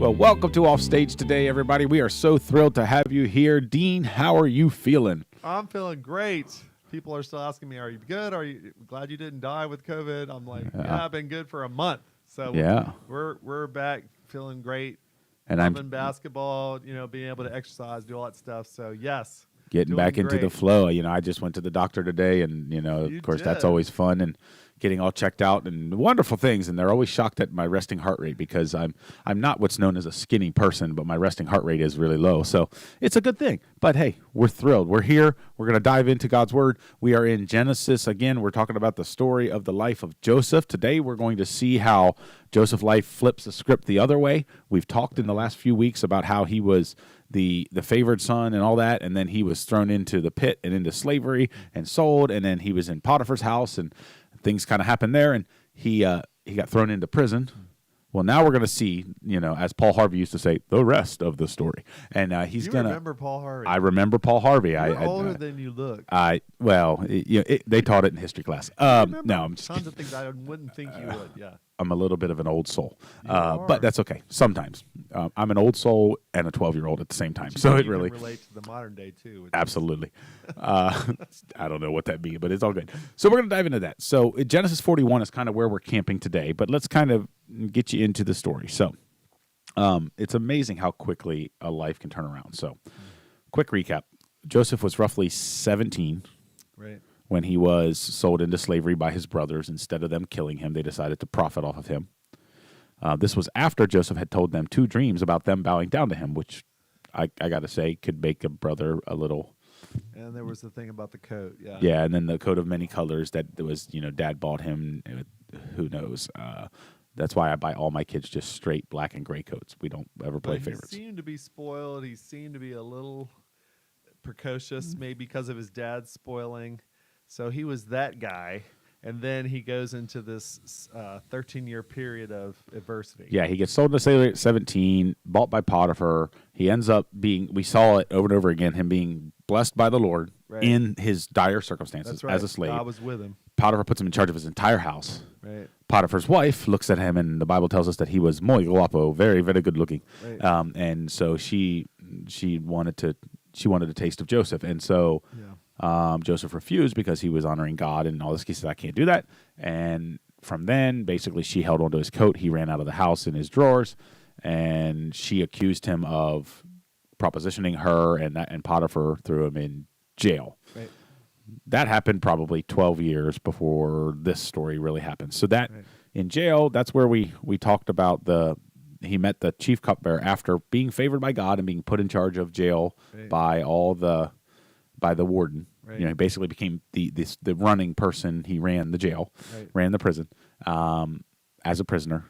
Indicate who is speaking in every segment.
Speaker 1: Well, welcome to Offstage today, everybody. We are so thrilled to have you here. Dean, how are you feeling?
Speaker 2: I'm feeling great. People are still asking me, are you good? Are you glad you didn't die with COVID? I'm like, yeah, I've been good for a month. So
Speaker 1: Yeah.
Speaker 2: we're back feeling great.
Speaker 1: And
Speaker 2: Loving basketball, being able to exercise, do all that stuff. So yes.
Speaker 1: Getting back into the flow. I just went to the doctor today, and of course that's always fun, and getting all checked out and wonderful things. And they're always shocked at my resting heart rate because I'm not what's known as a skinny person, but my resting heart rate is really low. So it's a good thing. But hey, we're thrilled. We're here. We're going to dive into God's Word. We are in Genesis again. We're talking about the story of the life of Joseph. Today we're going to see how Joseph's life flips the script the other way. We've talked in the last few weeks about how he was the favored son and all that, and then he was thrown into the pit and into slavery and sold, and then he was in Potiphar's house, and things kind of happened there, and he got thrown into prison. Well, now we're going to see, as Paul Harvey used to say, the rest of the story. And he's going to...
Speaker 2: You remember Paul Harvey?
Speaker 1: I remember Paul Harvey.
Speaker 2: You're older than you look.
Speaker 1: They taught it in history class. No, I'm just
Speaker 2: tons of things I wouldn't think you would, yeah.
Speaker 1: I'm a little bit of an old soul, but that's okay. Sometimes I'm an old soul and a 12-year-old at the same time, so it really
Speaker 2: can relate to the modern day too.
Speaker 1: Absolutely. I don't know what that means, but it's all good. So we're going to dive into that. So Genesis 41 is kind of where we're camping today, but let's kind of get you into the story. So it's amazing how quickly a life can turn around. So quick recap: Joseph was roughly 17.
Speaker 2: Right.
Speaker 1: When he was sold into slavery by his brothers. Instead of them killing him, they decided to profit off of him. This was after Joseph had told them 2 dreams about them bowing down to him, which I got to say could make a brother a little...
Speaker 2: And there was the thing about the coat, yeah.
Speaker 1: Yeah, and then the coat of many colors that was, Dad bought him. Who knows? That's why I buy all my kids just straight black and gray coats. We don't ever play favorites.
Speaker 2: He seemed to be spoiled. He seemed to be a little precocious, maybe because of his dad spoiling. So he was that guy, and then he goes into this 13-year period of adversity.
Speaker 1: Yeah, he gets sold into slavery at 17, bought by Potiphar. He ends up we saw it over and over again, him being blessed by the Lord in his dire circumstances as a slave.
Speaker 2: God was with him.
Speaker 1: Potiphar puts him in charge of his entire house.
Speaker 2: Right.
Speaker 1: Potiphar's wife looks at him, and the Bible tells us that he was muy guapo, very, very good looking.
Speaker 2: Right.
Speaker 1: And so she wanted a taste of Joseph, and so...
Speaker 2: Yeah.
Speaker 1: Joseph refused because he was honoring God and all this. He said, I can't do that. And from then, basically, she held onto his coat. He ran out of the house in his drawers, and she accused him of propositioning her, and Potiphar threw him in jail.
Speaker 2: Right.
Speaker 1: That happened probably 12 years before this story really happened. So that in jail, that's where we talked about he met the chief cupbearer after being favored by God and being put in charge of jail by the warden.
Speaker 2: Right.
Speaker 1: He basically became the running person. He ran the jail, ran the prison as a prisoner.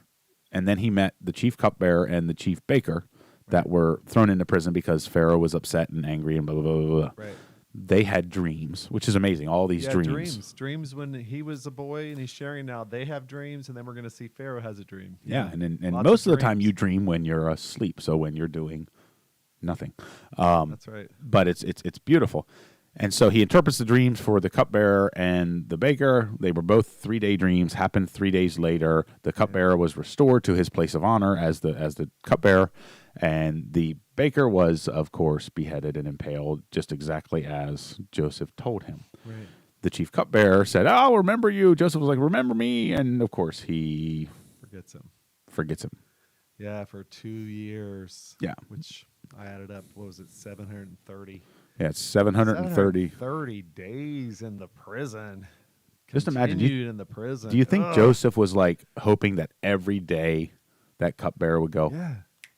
Speaker 1: And then he met the chief cupbearer and the chief baker that were thrown into prison because Pharaoh was upset and angry and blah, blah, blah, blah.
Speaker 2: Right.
Speaker 1: They had dreams, which is amazing, all these dreams.
Speaker 2: Dreams when he was a boy and he's sharing now. They have dreams, and then we're going to see Pharaoh has a dream.
Speaker 1: Yeah, and most of the time you dream when you're asleep, so when you're doing nothing.
Speaker 2: That's right.
Speaker 1: But it's beautiful. And so he interprets the dreams for the cupbearer and the baker. They were both 3-day dreams, happened 3 days later. The cupbearer was restored to his place of honor as the cupbearer, and the baker was, of course, beheaded and impaled, just exactly as Joseph told him.
Speaker 2: Right.
Speaker 1: The chief cupbearer said, "I'll remember you." Joseph was like, "Remember me," and of course he forgets him.
Speaker 2: Yeah, for 2 years.
Speaker 1: Yeah,
Speaker 2: which I added up. What was it? 730.
Speaker 1: Yeah, it's 730.
Speaker 2: 30 days in the prison.
Speaker 1: Just imagine
Speaker 2: in the prison.
Speaker 1: Do you think Joseph was like hoping that every day that cupbearer would go,
Speaker 2: "Yeah,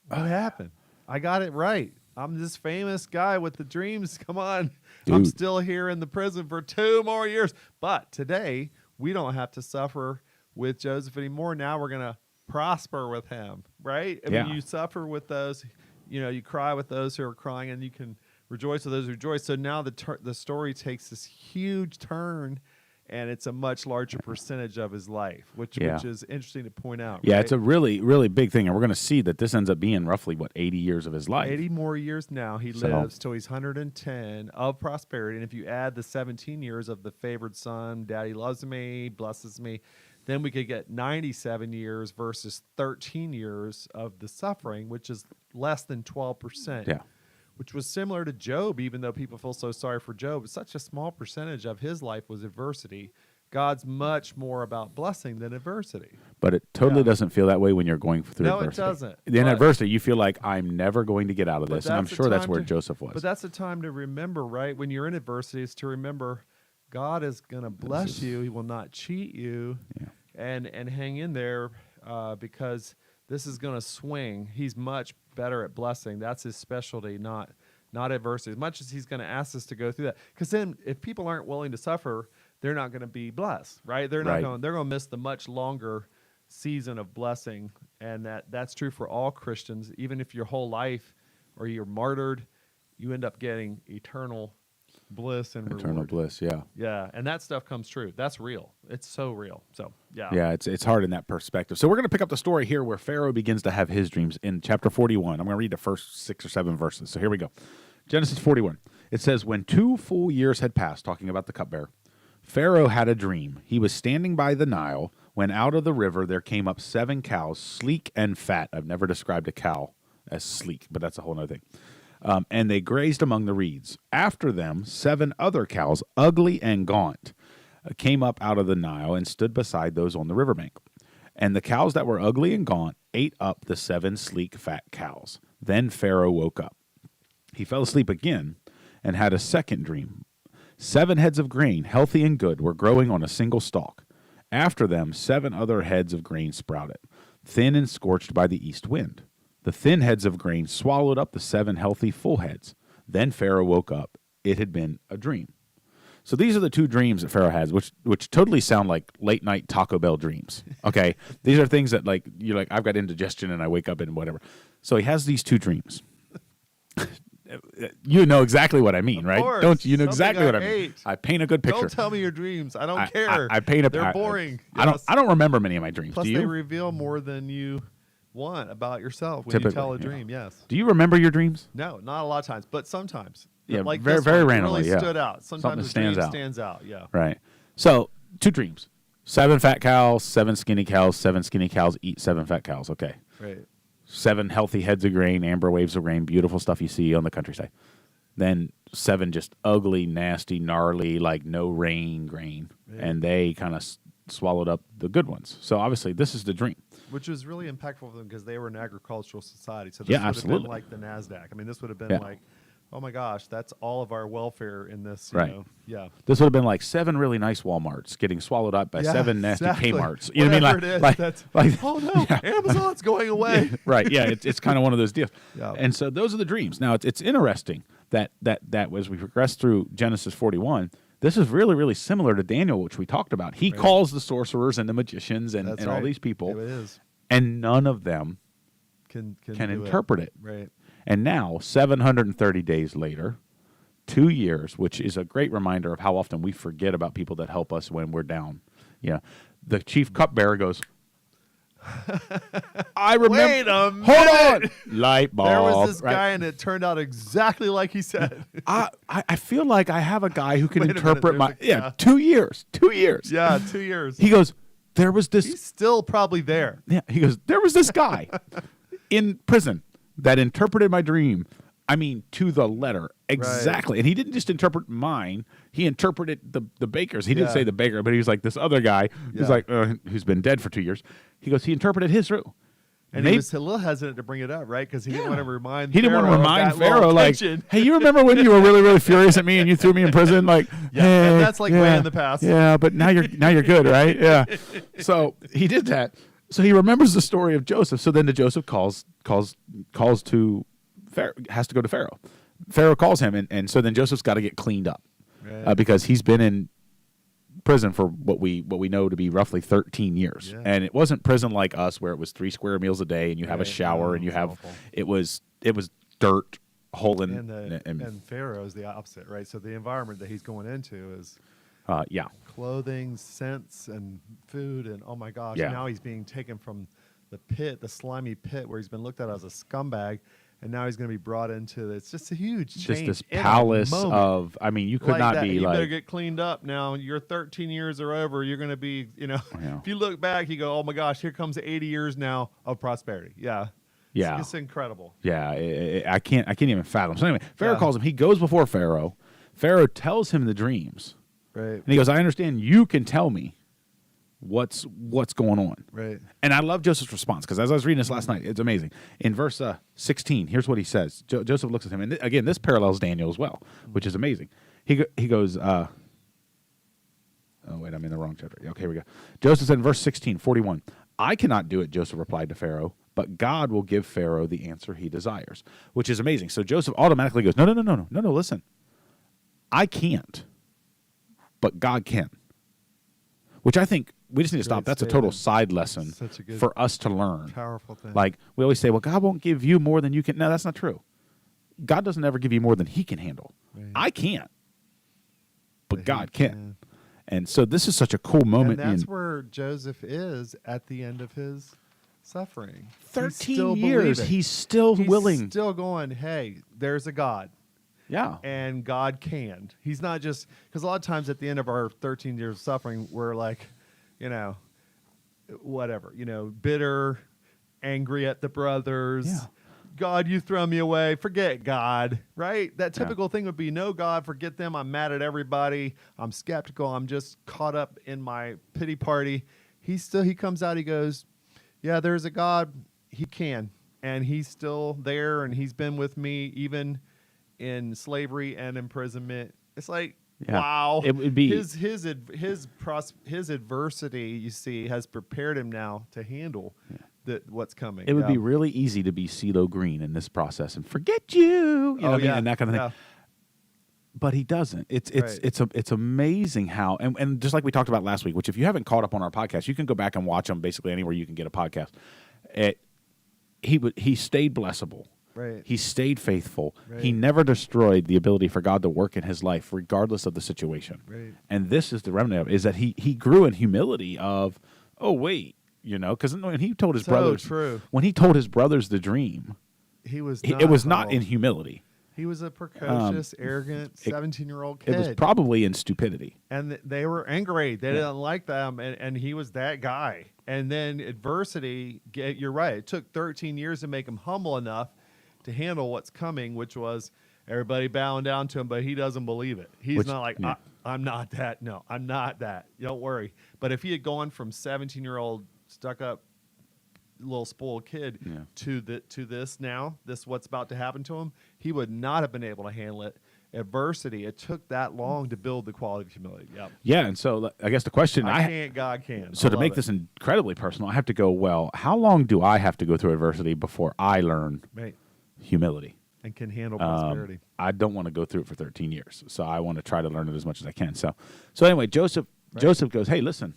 Speaker 2: what happened? I got it right. I'm this famous guy with the dreams. Come on.
Speaker 1: Dude.
Speaker 2: I'm still here in the prison for 2 more years." But today, we don't have to suffer with Joseph anymore. Now we're going to prosper with him, right? I mean, you suffer with those, you cry with those who are crying, and you can rejoice with those who rejoice. So now the story takes this huge turn, and it's a much larger percentage of his life, which is interesting to point out.
Speaker 1: Yeah,
Speaker 2: right?
Speaker 1: it's a really, really big thing. And we're going to see that this ends up being roughly, 80 years of his life.
Speaker 2: 80 more years now. He lives till he's 110 of prosperity. And if you add the 17 years of the favored son, daddy loves me, blesses me, then we could get 97 years versus 13 years of the suffering, which is less than 12%.
Speaker 1: Yeah.
Speaker 2: Which was similar to Job, even though people feel so sorry for Job. Such a small percentage of his life was adversity. God's much more about blessing than adversity.
Speaker 1: But it totally doesn't feel that way when you're going through adversity.
Speaker 2: No, it doesn't.
Speaker 1: In adversity, you feel like I'm never going to get out of this. And I'm sure that's where Joseph was.
Speaker 2: But that's the time to remember, right? When you're in adversity, is to remember God is going to bless you. He will not cheat you.
Speaker 1: Yeah.
Speaker 2: And hang in there because this is going to swing. He's much better at blessing. That's his specialty, not adversity. As much as he's going to ask us to go through that. Because then if people aren't willing to suffer, they're not going to be blessed, right? They're going to miss the much longer season of blessing. And that's true for all Christians. Even if your whole life or you're martyred, you end up getting eternal bliss and
Speaker 1: eternal
Speaker 2: reward.
Speaker 1: Bliss, yeah.
Speaker 2: Yeah, and that stuff comes true. That's real. It's so real. So, yeah.
Speaker 1: Yeah, it's hard in that perspective. So we're going to pick up the story here where Pharaoh begins to have his dreams in chapter 41. I'm going to read the first 6 or 7 verses. So here we go. Genesis 41. It says, when 2 full years had passed, talking about the cupbearer, Pharaoh had a dream. He was standing by the Nile when out of the river there came up 7 cows, sleek and fat. I've never described a cow as sleek, but that's a whole other thing. And they grazed among the reeds. After them, 7 other cows, ugly and gaunt, came up out of the Nile and stood beside those on the riverbank. And the cows that were ugly and gaunt ate up the 7 sleek, fat cows. Then Pharaoh woke up. He fell asleep again and had a second dream. 7 heads of grain, healthy and good, were growing on a single stalk. After them, 7 other heads of grain sprouted, thin and scorched by the east wind. The thin heads of grain swallowed up the 7 healthy full heads. Then Pharaoh woke up. It had been a dream. So these are the 2 dreams that Pharaoh has, which totally sound like late night Taco Bell dreams. Okay, these are things that like you're like I've got indigestion and I wake up and whatever. So he has these 2 dreams. You know exactly what I mean, right?
Speaker 2: Course.
Speaker 1: Don't you? You know
Speaker 2: Something
Speaker 1: exactly what I mean. I paint a good picture.
Speaker 2: Don't tell me your dreams. I don't care.
Speaker 1: I paint a.
Speaker 2: They're boring.
Speaker 1: I don't remember many of my dreams.
Speaker 2: Plus,
Speaker 1: do you?
Speaker 2: they reveal more than you want about yourself when you tell a dream. Yes.
Speaker 1: Do you remember your dreams?
Speaker 2: No, not a lot of times, but sometimes.
Speaker 1: Yeah,
Speaker 2: like
Speaker 1: very randomly.
Speaker 2: Really
Speaker 1: yeah,
Speaker 2: stood out. Sometimes
Speaker 1: something
Speaker 2: stands out. Yeah.
Speaker 1: Right. So 2 dreams: 7 fat cows, 7 skinny cows. 7 skinny cows eat 7 fat cows. Okay.
Speaker 2: Right.
Speaker 1: 7 healthy heads of grain, amber waves of grain, beautiful stuff you see on the countryside. Then 7 just ugly, nasty, gnarly, like no rain grain, and they kind of swallowed up the good ones. So obviously, this is the dream,
Speaker 2: which was really impactful for them because they were an agricultural society. So this would
Speaker 1: absolutely.
Speaker 2: have been like the NASDAQ. I mean, this would have been like, oh my gosh, that's all of our welfare in this. You know? Yeah.
Speaker 1: This would have been like 7 really nice Walmarts getting swallowed up by 7 nasty Kmarts. You know what I mean?
Speaker 2: Like, oh no, Amazon's going away.
Speaker 1: Right. Yeah. It's kind of one of those deals.
Speaker 2: Yeah.
Speaker 1: And so those are the dreams. Now it's interesting that as we progress through Genesis 41, this is really, really similar to Daniel, which we talked about. He calls the sorcerers and the magicians and all these people.
Speaker 2: It is.
Speaker 1: And none of them can interpret it.
Speaker 2: Right.
Speaker 1: And now, 730 days later, 2 years, which is a great reminder of how often we forget about people that help us when we're down. Yeah. The chief cupbearer goes, I remember.
Speaker 2: Wait a minute.
Speaker 1: Hold on. Light bulb.
Speaker 2: There was this guy, and it turned out exactly like he said.
Speaker 1: I feel like I have a guy who can interpret my. 2 years. 2 years.
Speaker 2: Yeah, 2 years.
Speaker 1: He goes, there was this.
Speaker 2: He's still probably there.
Speaker 1: Yeah. He goes, there was this guy in prison that interpreted my dream. I mean, to the letter. Exactly. Right. And he didn't just interpret mine. He interpreted the baker's. He didn't say the baker, but he was like this other guy who's like, who's been dead for 2 years. He goes, he interpreted his through.
Speaker 2: And he was a little hesitant to bring it up, right? Because he didn't want to remind
Speaker 1: He didn't want to remind Pharaoh, like,
Speaker 2: hey,
Speaker 1: you remember when you were really, really furious at me and you threw me in prison? Like,
Speaker 2: and that's like way in the past.
Speaker 1: Yeah, but now you're good, right? Yeah. So he did that. So he remembers the story of Joseph. So then Joseph calls to Pharaoh, has to go to Pharaoh. Pharaoh calls him, and so then Joseph's got to get cleaned up because he's been in prison for what we know to be roughly 13 years. And it wasn't prison like us where it was 3 square meals a day and you have a shower and you have awful. It was dirt, hole in
Speaker 2: and Pharaoh's the opposite, right? So the environment that he's going into is clothing, scents, and food, and oh my gosh, now he's being taken from the pit, the slimy pit where he's been looked at as a scumbag, and now he's going to be brought into it's just a huge change.
Speaker 1: Just this palace of, I mean, you could not be
Speaker 2: you
Speaker 1: like,
Speaker 2: better get cleaned up now. Your 13 years are over. You're going to be, if you look back, you go, oh my gosh, here comes 80 years now of prosperity. Yeah.
Speaker 1: Yeah.
Speaker 2: It's incredible.
Speaker 1: Yeah. I can't even fathom. So anyway, Pharaoh calls him. He goes before Pharaoh. Pharaoh tells him the dreams.
Speaker 2: Right.
Speaker 1: And he goes, I understand you can tell me what's going on.
Speaker 2: Right.
Speaker 1: And I love Joseph's response because as I was reading this last night, it's amazing. In verse 16, here's what he says. Joseph looks at him, and again, this parallels Daniel as well, which is amazing. He goes, oh wait, I'm in the wrong chapter. Okay, here we go. Joseph said in verse 16, 41, I cannot do it, Joseph replied to Pharaoh, but God will give Pharaoh the answer he desires, which is amazing. So Joseph automatically goes, no, listen. I can't, but God can. Which I think we just need to stop. That's a total side lesson for us to learn.
Speaker 2: Powerful thing.
Speaker 1: Like we always say, well, God won't give you more than you can. No, that's not true. God doesn't ever give you more than he can handle. Right. I can't, but God can. And so this is such a cool moment.
Speaker 2: And that's where Joseph is at the end of his suffering.
Speaker 1: 13 years, he's still willing.
Speaker 2: He's still going, hey, there's a God.
Speaker 1: Yeah.
Speaker 2: And God can. He's not just, because a lot of times at the end of our 13 years of suffering, we're like, whatever, bitter, angry at the brothers.
Speaker 1: Yeah.
Speaker 2: God, you throw me away. Forget God, right? That typical thing would be, no, God, forget them. I'm mad at everybody. I'm skeptical. I'm just caught up in my pity party. He comes out, he goes, yeah, there's a God. He can. And he's still there, and he's been with me even in slavery and imprisonment. It's like, wow.
Speaker 1: It would be
Speaker 2: his adversity, you see, has prepared him now to handle what's coming.
Speaker 1: It would be really easy to be CeeLo Green in this process and forget you know what I mean? And that kind of thing. But he doesn't. It's amazing how, and just like we talked about last week, which if you haven't caught up on our podcast, you can go back and watch them basically anywhere you can get a podcast. He stayed blessable.
Speaker 2: Right.
Speaker 1: He stayed faithful. Right. He never destroyed the ability for God to work in his life, regardless of the situation. Right. And this is the remnant of it, is that he grew in humility of, oh wait, because when he told his brothers, when he told his brothers the dream, it was not in humility.
Speaker 2: He was a precocious, arrogant 17-year-old kid.
Speaker 1: It was probably in stupidity.
Speaker 2: And they were angry. They didn't like them, and he was that guy. And then adversity, you're right, it took 13 years to make him humble enough to handle what's coming, which was everybody bowing down to him, but he doesn't believe it. He's not like, I'm not that. No, I'm not that. Don't worry. But if he had gone from 17-year-old stuck-up little spoiled kid to this what's about to happen to him, he would not have been able to handle it. Adversity, it took that long to build the quality of humility. Yep.
Speaker 1: Yeah, and so I guess the question
Speaker 2: God can.
Speaker 1: So to make this incredibly personal, I have to go, well, how long do I have to go through adversity before I learn humility
Speaker 2: and can handle prosperity?
Speaker 1: I don't want to go through it for 13 years, so I want to try to learn it as much as I can. So anyway, Joseph goes, hey, listen,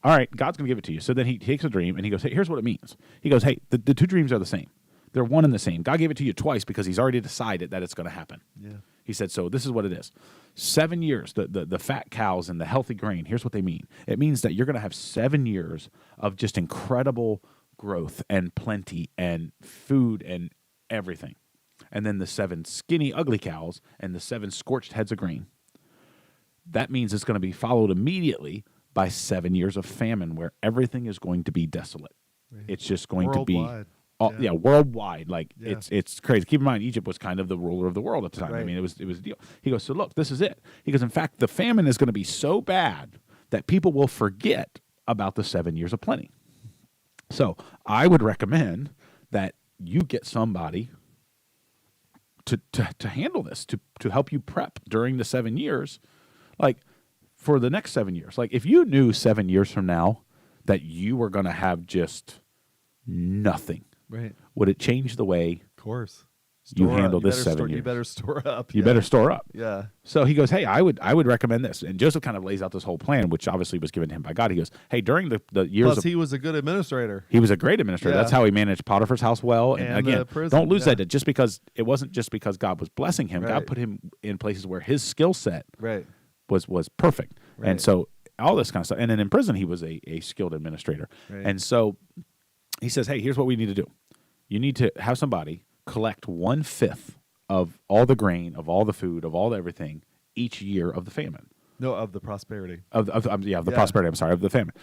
Speaker 1: all right, God's going to give it to you. So then he takes a dream and he goes, hey, here's what it means. He goes, hey, the two dreams are the same. They're one and the same. God gave it to you twice because he's already decided that it's going to happen. Yeah. He said, so this is what it is. 7 years, the fat cows and the healthy grain, here's what they mean. It means that you're going to have 7 years of just incredible growth and plenty and food and everything. And then the 7 skinny, ugly cows and the 7 scorched heads of grain. That means it's going to be followed immediately by 7 years of famine where everything is going to be desolate. Right. It's just going to be worldwide. Like it's crazy. Keep in mind, Egypt was kind of the ruler of the world at the time. Right. I mean, it was a deal. He goes, so look, this is it. He goes, in fact, the famine is going to be so bad that people will forget about the 7 years of plenty. So I would recommend that you get somebody to handle this, to help you prep during the 7 years, like for the next 7 years. Like if you knew 7 years from now that you were going to have just nothing, right? Would it change the way you handle this 7 years?
Speaker 2: You better store up.
Speaker 1: You better store up.
Speaker 2: Yeah.
Speaker 1: So he goes, hey, I would recommend this. And Joseph kind of lays out this whole plan, which obviously was given to him by God. He goes, hey, during the years
Speaker 2: Plus, he was a good administrator.
Speaker 1: He was a great administrator. Yeah. That's how he managed Potiphar's house well. And again, don't lose that. It wasn't just because God was blessing him. Right. God put him in places where his skill set was perfect. Right. And so all this kind of stuff. And then in prison, he was a skilled administrator. Right. And so he says, hey, here's what we need to do. You need to have somebody collect 1/5 of all the grain, of all the food, of all the everything each year of the famine.
Speaker 2: No, of the prosperity.
Speaker 1: Of the prosperity, I'm sorry, of the famine.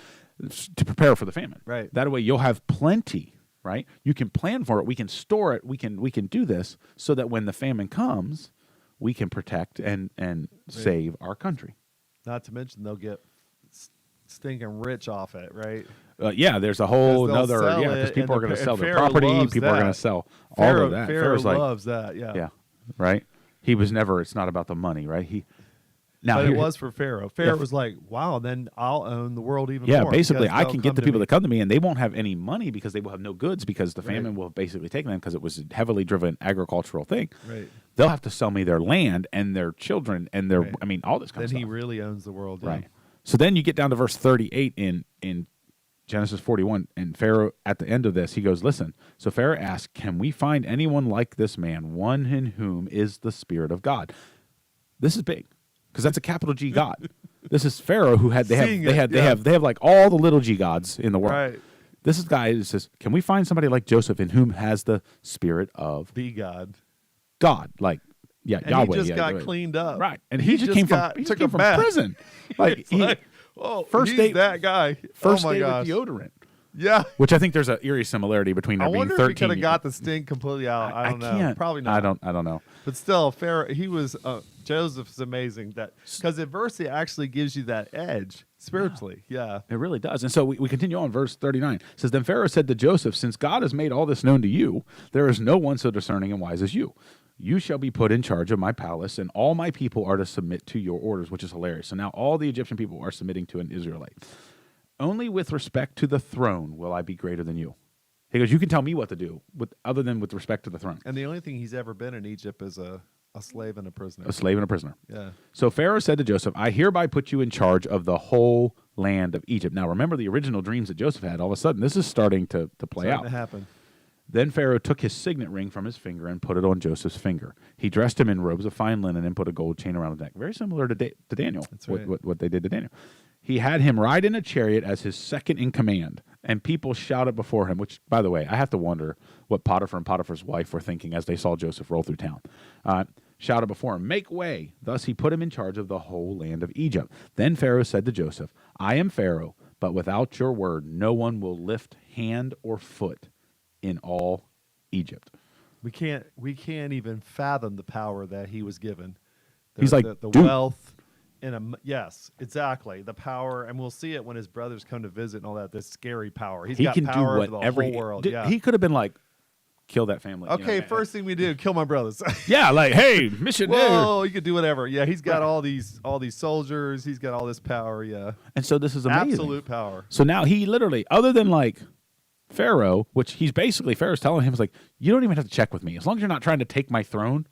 Speaker 1: To prepare for the famine.
Speaker 2: Right.
Speaker 1: That way you'll have plenty, right? You can plan for it, we can store it, we can do this so that when the famine comes, we can protect and save our country.
Speaker 2: Not to mention they'll get stinking rich off it, right?
Speaker 1: Yeah, there's a whole another, because people are going to sell their property, people are going to sell all of that.
Speaker 2: Pharaoh loves that, yeah.
Speaker 1: Yeah, right? He was never, it's not about the money, right?
Speaker 2: But it was for Pharaoh. Pharaoh was like, wow, then I'll own the world even more.
Speaker 1: Yeah, basically, I can get the people to come to me, and they won't have any money because they will have no goods because the famine will have basically taken them because it was a heavily driven agricultural thing.
Speaker 2: Right.
Speaker 1: They'll have to sell me their land and their children and their, I mean, all this kind of stuff.
Speaker 2: Then he really owns the world. Yeah.
Speaker 1: Right. So then you get down to verse 38 in Genesis 41, and Pharaoh, at the end of this, he goes, listen, so Pharaoh asked, can we find anyone like this man, one in whom is the Spirit of God? This is big. Because that's a capital G God. This is Pharaoh who they have like all the little G gods in the world.
Speaker 2: Right.
Speaker 1: This is guy who says, can we find somebody like Joseph in whom has the spirit of
Speaker 2: the God?
Speaker 1: God, like
Speaker 2: and
Speaker 1: Yahweh.
Speaker 2: He just got cleaned up,
Speaker 1: right? And he just came from prison.
Speaker 2: Like, first date that guy.
Speaker 1: First
Speaker 2: oh my
Speaker 1: date
Speaker 2: gosh.
Speaker 1: with deodorant.
Speaker 2: Yeah,
Speaker 1: which I think there's an eerie similarity between there being 13.
Speaker 2: I wonder if he could have got the stink completely out. I don't know. Probably not.
Speaker 1: I don't know.
Speaker 2: But still, Pharaoh, he was Joseph's amazing because adversity actually gives you that edge spiritually. Yeah,
Speaker 1: it really does. And so we continue on. Verse 39 says, then Pharaoh said to Joseph, since God has made all this known to you, there is no one so discerning and wise as you. You shall be put in charge of my palace, and all my people are to submit to your orders, which is hilarious. So now all the Egyptian people are submitting to an Israelite. Only with respect to the throne will I be greater than you. He goes, you can tell me what to do, other than with respect to the throne.
Speaker 2: And the only thing he's ever been in Egypt is a slave and a prisoner.
Speaker 1: A slave and a prisoner.
Speaker 2: Yeah.
Speaker 1: So Pharaoh said to Joseph, I hereby put you in charge of the whole land of Egypt. Now remember the original dreams that Joseph had. All of a sudden, this is starting to play out.
Speaker 2: To happen.
Speaker 1: Then Pharaoh took his signet ring from his finger and put it on Joseph's finger. He dressed him in robes of fine linen and put a gold chain around his neck. Very similar to Daniel. That's right. What they did to Daniel. He had him ride in a chariot as his second in command, and people shouted before him, which, by the way, I have to wonder what Potiphar and Potiphar's wife were thinking as they saw Joseph roll through town. Shouted before him, make way. Thus he put him in charge of the whole land of Egypt. Then Pharaoh said to Joseph, I am Pharaoh, but without your word, no one will lift hand or foot in all Egypt.
Speaker 2: We can't even fathom the power that he was given.
Speaker 1: He's like,
Speaker 2: the wealth. Yes, exactly. The power, and we'll see it when his brothers come to visit and all that. This scary power. He got power over the whole world. Yeah.
Speaker 1: He could have been like, kill that family.
Speaker 2: Okay, first thing we do, kill my brothers.
Speaker 1: Yeah, like, hey, mission.
Speaker 2: Whoa, you could do whatever. Yeah, he's got all these soldiers. He's got all this power. Yeah,
Speaker 1: and so this is amazing.
Speaker 2: Absolute power.
Speaker 1: So now he literally, other than like Pharaoh, which Pharaoh's telling him, is like, you don't even have to check with me as long as you're not trying to take my throne.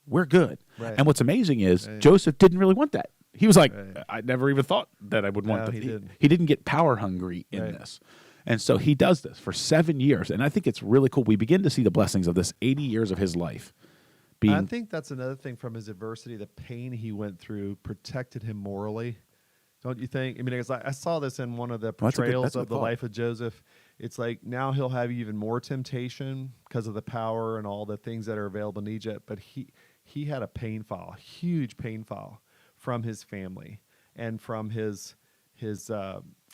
Speaker 1: We're good. Right. And what's amazing is Joseph didn't really want that. He was like, I never even thought that I would want that. He didn't get power hungry in this. And so he does this for 7 years. And I think it's really cool. We begin to see the blessings of this 80 years of his life.
Speaker 2: I think that's another thing from his adversity. The pain he went through protected him morally. Don't you think? I mean, I saw this in one of the portrayals of the life of Joseph. It's like now he'll have even more temptation because of the power and all the things that are available in Egypt. But he had a pain file, huge pain file from his family and from his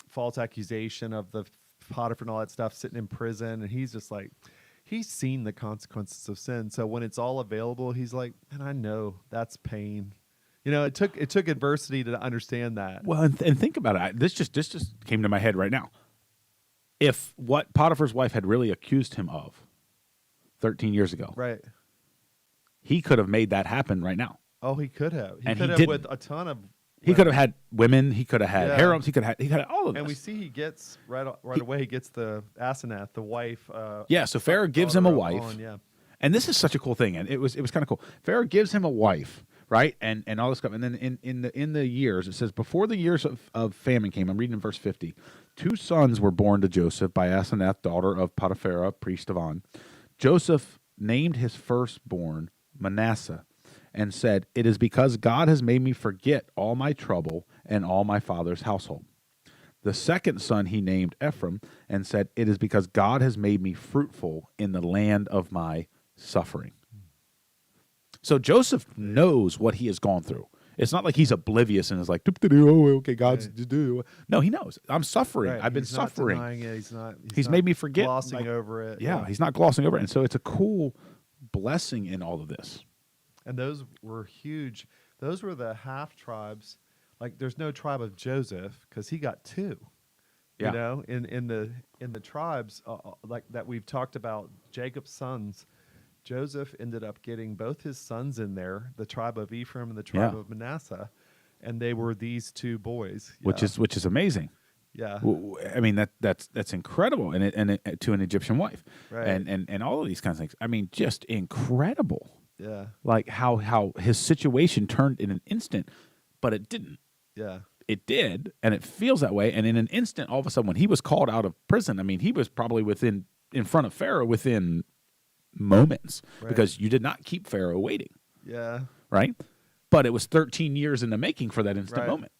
Speaker 2: false accusation of the Potiphar and all that stuff, sitting in prison. And he's just like, he's seen the consequences of sin. So when it's all available, he's like, man, I know that's pain. You know, it took adversity to understand that.
Speaker 1: Well, and think about it. This just came to my head right now. If what Potiphar's wife had really accused him of 13 years ago,
Speaker 2: right,
Speaker 1: he could have made that happen right now.
Speaker 2: Oh, he could have. He could have with a ton of.
Speaker 1: He could have had women. He could have had harems. He could have had all of this.
Speaker 2: And we see he gets right away. He gets the Asenath, the wife.
Speaker 1: So Pharaoh gives him a wife. And this is such a cool thing. And it was kind of cool. Pharaoh gives him a wife, right? And all this stuff. And then in the years, it says, before the years of famine came, I'm reading in verse 50, 2 sons were born to Joseph by Asenath, daughter of Potiphar, priest of On. Joseph named his firstborn Manasseh, and said, it is because God has made me forget all my trouble and all my father's household. The second son he named Ephraim, and said, it is because God has made me fruitful in the land of my suffering. So Joseph knows what he has gone through. It's not like he's oblivious and is like, oh, okay, God's do. No, he knows. I'm suffering.
Speaker 2: Right.
Speaker 1: I've been
Speaker 2: He's
Speaker 1: suffering.
Speaker 2: Not denying it. He's
Speaker 1: He's
Speaker 2: not
Speaker 1: made me forget.
Speaker 2: glossing over it.
Speaker 1: Yeah, he's not glossing over it. And so it's a cool blessing in all of this.
Speaker 2: And those were huge. Those were the half tribes. Like, there's no tribe of Joseph because he got two.
Speaker 1: Yeah.
Speaker 2: You know, in the tribes like that we've talked about, Jacob's sons. Joseph ended up getting both his sons in there, the tribe of Ephraim and the tribe of Manasseh, and they were these two boys,
Speaker 1: which is amazing.
Speaker 2: Yeah,
Speaker 1: I mean that's incredible, and to an Egyptian wife,
Speaker 2: right?
Speaker 1: And all of these kinds of things. I mean, just incredible.
Speaker 2: Yeah,
Speaker 1: like how his situation turned in an instant, but it didn't.
Speaker 2: Yeah,
Speaker 1: it did, and it feels that way. And in an instant, all of a sudden, when he was called out of prison, I mean, he was probably in front of Pharaoh within moments, because you did not keep Pharaoh waiting.
Speaker 2: Yeah.
Speaker 1: Right? But it was 13 years in the making for that instant moment.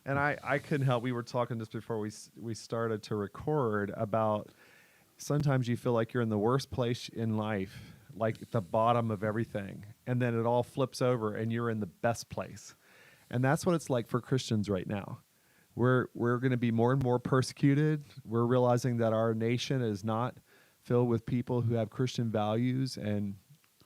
Speaker 2: And I couldn't help. We were talking just before we started to record about sometimes you feel like you're in the worst place in life, like at the bottom of everything, and then it all flips over and you're in the best place. And that's what it's like for Christians right now. We're going to be more and more persecuted. We're realizing that our nation is not filled with people who have Christian values, and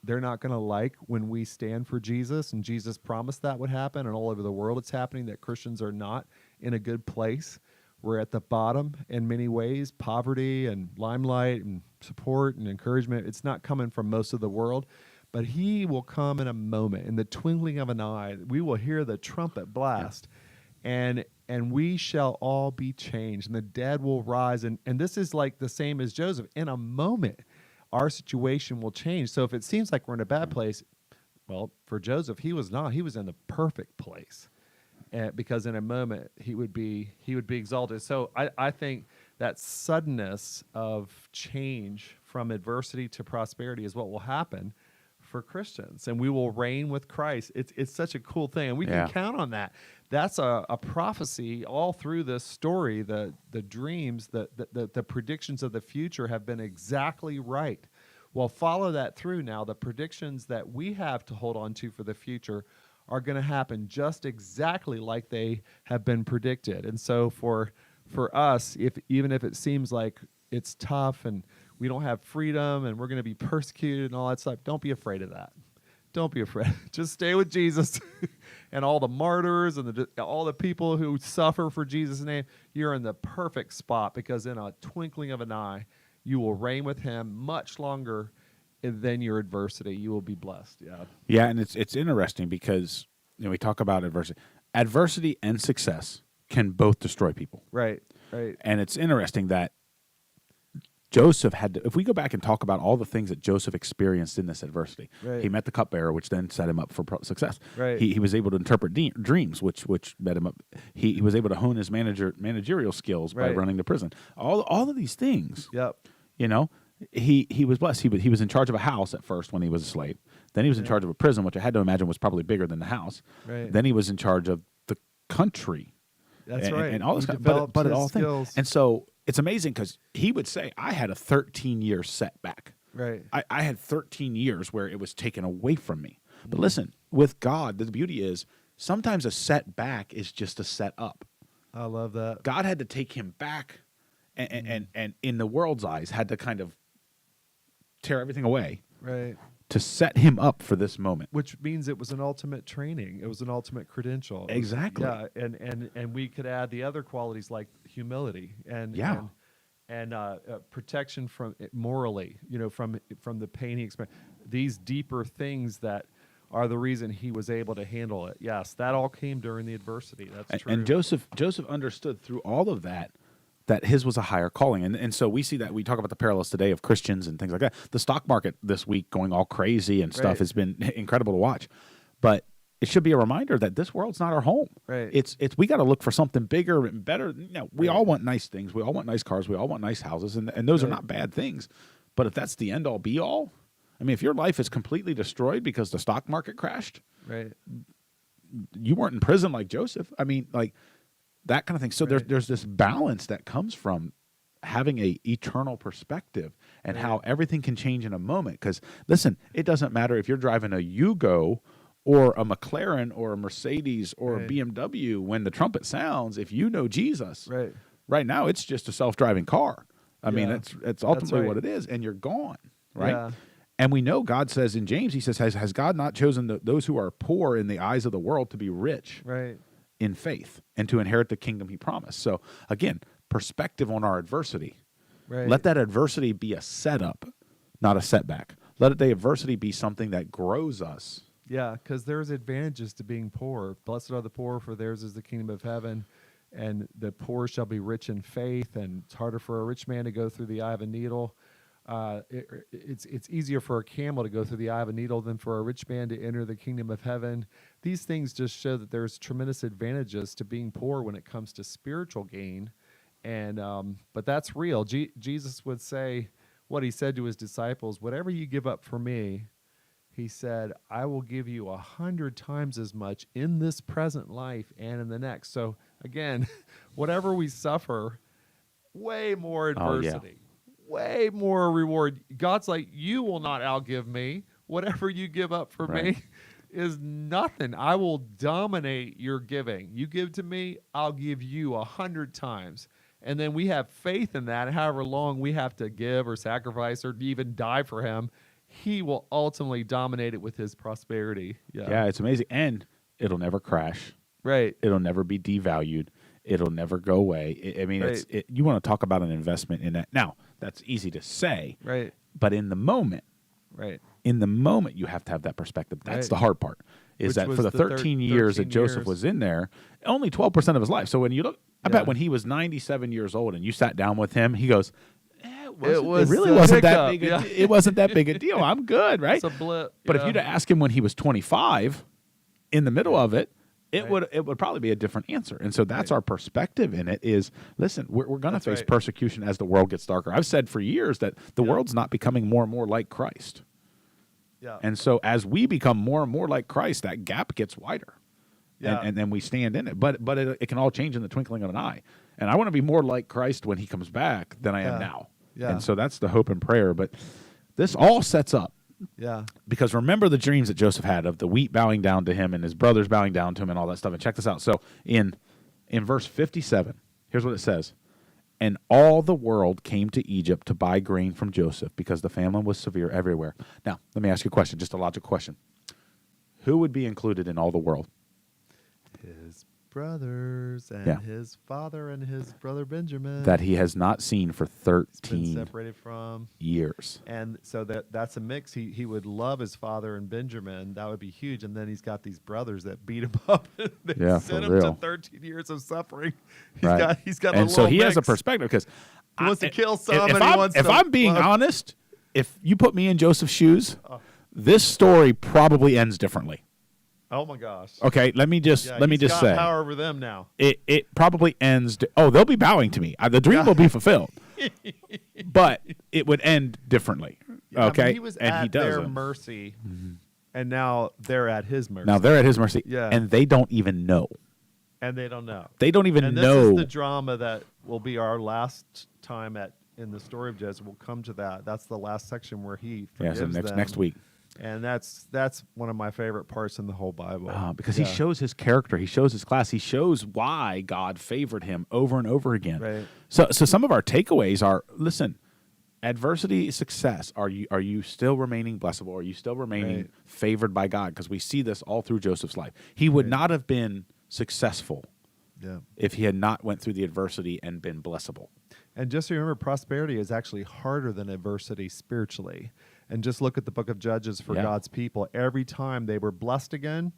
Speaker 2: they're not going to like when we stand for Jesus, and Jesus promised that would happen, and all over the world it's happening, that Christians are not in a good place. We're at the bottom in many ways, poverty and limelight and support and encouragement. It's not coming from most of the world, but he will come in a moment, in the twinkling of an eye. We will hear the trumpet blast, and we shall all be changed, and the dead will rise. And this is like the same as Joseph. In a moment, our situation will change. So if it seems like we're in a bad place, well, for Joseph, he was not. He was in the perfect place, because in a moment he would be exalted. So I think that suddenness of change from adversity to prosperity is what will happen for Christians, and we will reign with Christ. It's such a cool thing, and we can count on that. That's a prophecy all through this story. The dreams, the predictions of the future have been exactly right. Well, follow that through now. The predictions that we have to hold on to for the future are going to happen just exactly like they have been predicted. And so for us, even if it seems like it's tough and we don't have freedom and we're going to be persecuted and all that stuff, don't be afraid of that. Don't be afraid. Just stay with Jesus and all the martyrs and all the people who suffer for Jesus' name. You're in the perfect spot, because in a twinkling of an eye, you will reign with him much longer than your adversity. You will be blessed. Yeah.
Speaker 1: Yeah, and it's interesting because we talk about adversity. Adversity and success can both destroy people.
Speaker 2: Right.
Speaker 1: And it's interesting that Joseph had to, if we go back and talk about all the things that Joseph experienced in this adversity, he met the cupbearer, which then set him up for success.
Speaker 2: Right.
Speaker 1: He was able to interpret dreams, which met him up. He was able to hone his managerial skills by running the prison. All of these things.
Speaker 2: Yep.
Speaker 1: He was blessed. He was in charge of a house at first when he was a slave. Then he was in charge of a prison, which I had to imagine was probably bigger than the house.
Speaker 2: Right.
Speaker 1: Then he was in charge of the country.
Speaker 2: That's right.
Speaker 1: And all this but it all things. And so it's amazing because he would say, I had a 13-year setback.
Speaker 2: Right.
Speaker 1: I had 13 years where it was taken away from me. But listen, with God, the beauty is sometimes a setback is just a set up.
Speaker 2: I love that.
Speaker 1: God had to take him back and in the world's eyes had to kind of tear everything away.
Speaker 2: Right.
Speaker 1: To set him up for this moment.
Speaker 2: Which means it was an ultimate training. It was an ultimate credential.
Speaker 1: Exactly.
Speaker 2: Yeah, and we could add the other qualities like humility and protection from it morally, from the pain he experienced. These deeper things that are the reason he was able to handle it. Yes, that all came during the adversity. That's true.
Speaker 1: And Joseph understood through all of that his was a higher calling. And so we see that. We talk about the parallels today of Christians and things like that. The stock market this week going all crazy and stuff has been incredible to watch. But it should be a reminder that this world's not our home.
Speaker 2: Right.
Speaker 1: It's we got to look for something bigger and better. We all want nice things. We all want nice cars. We all want nice houses. And those are not bad things. But if that's the end all be all, I mean, if your life is completely destroyed because the stock market crashed, you weren't in prison like Joseph. I mean, like, that kind of thing. So there's this balance that comes from having a eternal perspective and how everything can change in a moment. Because listen, it doesn't matter if you're driving a Yugo or a McLaren or a Mercedes or a BMW. When the trumpet sounds, if you know Jesus, right now it's just a self-driving car. I mean, it's ultimately what it is, and you're gone, right?
Speaker 2: Yeah.
Speaker 1: And we know God says in James, he says, has God not chosen those who are poor in the eyes of the world to be rich in faith and to inherit the kingdom he promised? So again, perspective on our adversity. Let that adversity be a setup, not a setback. Let the adversity be something that grows us.
Speaker 2: Yeah, because there's advantages to being poor. Blessed are the poor, for theirs is the kingdom of heaven. And the poor shall be rich in faith, and it's harder for a rich man to go through the eye of a needle. It's easier for a camel to go through the eye of a needle than for a rich man to enter the kingdom of heaven. These things just show that there's tremendous advantages to being poor when it comes to spiritual gain. And but that's real. Jesus would say what he said to his disciples: whatever you give up for me, he said, I will give you 100 times as much in this present life and in the next. So again, whatever we suffer, way more adversity, way more reward. God's like, you will not outgive me. Whatever you give up for me is nothing. I will dominate your giving. You give to me, I'll give you 100 times. And then we have faith in that. However long we have to give or sacrifice or even die for him, he will ultimately dominate it with his prosperity.
Speaker 1: Yeah, it's amazing. And it'll never crash. It'll never be devalued. It'll never go away. I mean, you want to talk about an investment in that. Now, that's easy to say. But in the moment, you have to have that perspective. That's the hard part, is that for the 13 years that Joseph was in there, only 12% of his life. So when you look, I bet when he was 97 years old and you sat down with him, he goes, it really wasn't that big. It wasn't that big a deal. I'm good, right?
Speaker 2: It's a blip.
Speaker 1: But if you'd ask him when he was 25, in the middle of it, it would probably be a different answer. And so that's our perspective in it is, listen, we're going to face persecution as the world gets darker. I've said for years that the world's not becoming more and more like Christ. And so as we become more and more like Christ, that gap gets wider. And then we stand in it. But it can all change in the twinkling of an eye. And I want to be more like Christ when he comes back than I am now. And so that's the hope and prayer. But this all sets up. Because remember the dreams that Joseph had of the wheat bowing down to him and his brothers bowing down to him and all that stuff. And check this out. So in verse 57, here's what it says. And all the world came to Egypt to buy grain from Joseph because the famine was severe everywhere. Now, let me ask you a question, just a logical question. Who would be included in all the world?
Speaker 2: His brothers and his father and his brother Benjamin.
Speaker 1: That he has not seen for 13
Speaker 2: separated from
Speaker 1: years.
Speaker 2: And so that's a mix. He would love his father and Benjamin. That would be huge. And then he's got these brothers that beat him up. They sent him to 13 years of suffering. He's got
Speaker 1: and so he has a perspective because
Speaker 2: he wants to kill some.
Speaker 1: If I'm being honest, if you put me in Joseph's shoes, this story probably ends differently.
Speaker 2: Oh my gosh.
Speaker 1: Okay, let me just say,
Speaker 2: power over them now.
Speaker 1: It probably ends. They'll be bowing to me. The dream will be fulfilled, but it would end differently. Okay,
Speaker 2: I mean, he was at their mercy, and now they're at his mercy.
Speaker 1: And they don't even know.
Speaker 2: And they don't know.
Speaker 1: They don't even know.
Speaker 2: This is the drama that will be our last time in the story of Joseph. We'll come to that. That's the last section where he forgives them.
Speaker 1: Next week.
Speaker 2: And that's one of my favorite parts in the whole Bible.
Speaker 1: Because he shows his character. He shows his class. He shows why God favored him over and over again. So some of our takeaways are, listen, adversity, success. Are you still remaining blessable? Are you still remaining favored by God? Because we see this all through Joseph's life. He would not have been successful if he had not went through the adversity and been blessable.
Speaker 2: And just remember, prosperity is actually harder than adversity spiritually. And just look at the book of Judges for God's people. Every time they were blessed again,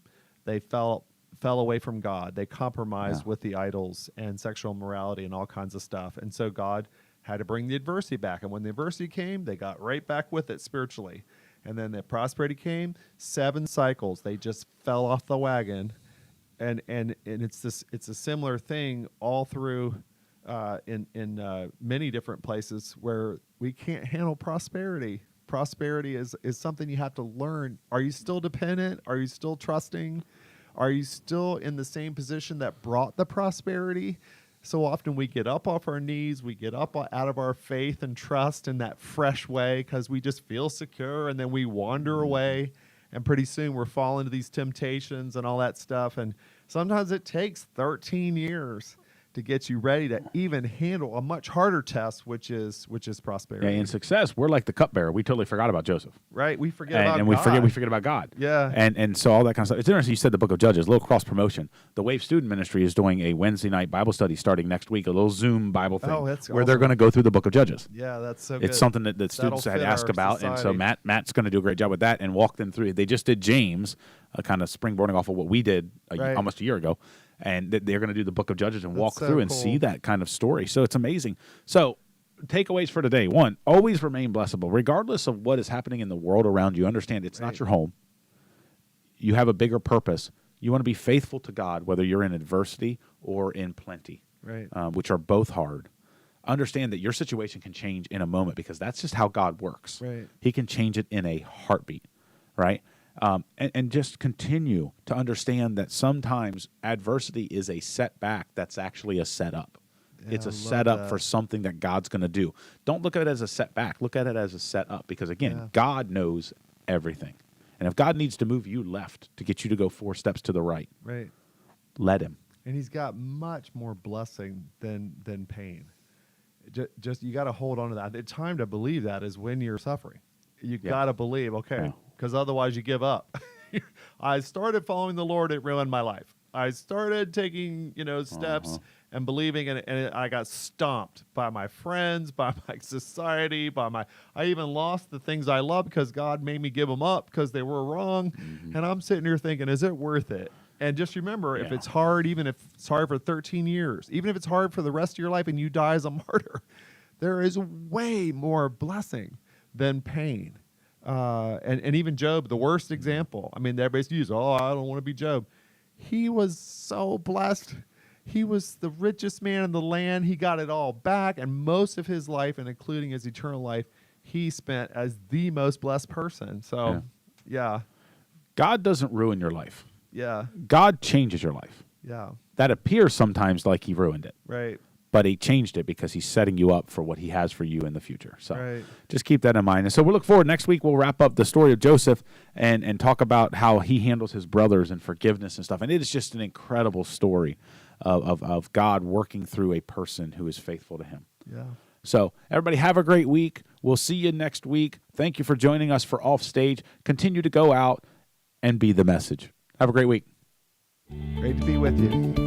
Speaker 2: they fell away from God. They compromised with the idols and sexual immorality and all kinds of stuff. And so God had to bring the adversity back. And when the adversity came, they got right back with it spiritually. And then the prosperity came, 7 cycles. They just fell off the wagon. And it's a similar thing all through in many different places where we can't handle prosperity. Prosperity is something you have to learn. Are you still dependent? Are you still trusting? Are you still in the same position that brought the prosperity? so often we get up off our knees, we get up out of our faith and trust in that fresh way because we just feel secure, and then we wander away, and pretty soon we're falling into these temptations and all that stuff. And sometimes it takes 13 years to get you ready to even handle a much harder test, which is prosperity.
Speaker 1: Yeah, in success, we're like the cupbearer. We totally forgot about Joseph.
Speaker 2: Right? We forget about
Speaker 1: and
Speaker 2: God.
Speaker 1: we forget about God.
Speaker 2: Yeah.
Speaker 1: And so all that kind of stuff. It's interesting you said the book of Judges, a little cross promotion. The Wave Student Ministry is doing a Wednesday night Bible study starting next week, a little Zoom Bible thing where
Speaker 2: awesome.
Speaker 1: They're going to go through the book of Judges.
Speaker 2: Yeah, that's so good.
Speaker 1: It's something that students had asked about,
Speaker 2: society.
Speaker 1: and so Matt's going to do a great job with that and walk them through. They just did James, kind of springboarding off of what we did almost a year ago. And they're going to do the book of Judges and walk through and see that kind of story. So it's amazing. So takeaways for today. 1, always remain blessable. Regardless of what is happening in the world around you, understand it's not your home. You have a bigger purpose. You want to be faithful to God, whether you're in adversity or in plenty, which are both hard. Understand that your situation can change in a moment because that's just how God works.
Speaker 2: Right.
Speaker 1: He can change it in a heartbeat, right? And just continue to understand that sometimes adversity is a setback that's actually a setup. Yeah, it's a setup for something that God's going to do. Don't look at it as a setback. Look at it as a setup because, again, God knows everything. And if God needs to move you left to get you to go 4 steps to the right, let him.
Speaker 2: And he's got much more blessing than pain. Just you got to hold on to that. The time to believe that is when you're suffering. You got to believe, because otherwise you give up. I started following the Lord, it ruined my life. I started taking, steps and believing, and I got stomped by my friends, by my society, I even lost the things I love because God made me give them up because they were wrong. Mm-hmm. And I'm sitting here thinking, is it worth it? And just remember, if it's hard, even if it's hard for 13 years, even if it's hard for the rest of your life and you die as a martyr, there is way more blessing than pain. And even Job, the worst example. I mean, everybody's used, I don't want to be Job. He was so blessed. He was the richest man in the land. He got it all back. And most of his life, and including his eternal life, he spent as the most blessed person. So,
Speaker 1: God doesn't ruin your life.
Speaker 2: Yeah.
Speaker 1: God changes your life.
Speaker 2: Yeah.
Speaker 1: That appears sometimes like he ruined it.
Speaker 2: Right.
Speaker 1: But he changed it because he's setting you up for what he has for you in the future. So just keep that in mind. And so we'll look forward. Next week, we'll wrap up the story of Joseph and talk about how he handles his brothers and forgiveness and stuff. And it is just an incredible story of God working through a person who is faithful to him.
Speaker 2: Yeah.
Speaker 1: So everybody have a great week. We'll see you next week. Thank you for joining us for Offstage. Continue to go out and be the message. Have a great week.
Speaker 2: Great to be with you.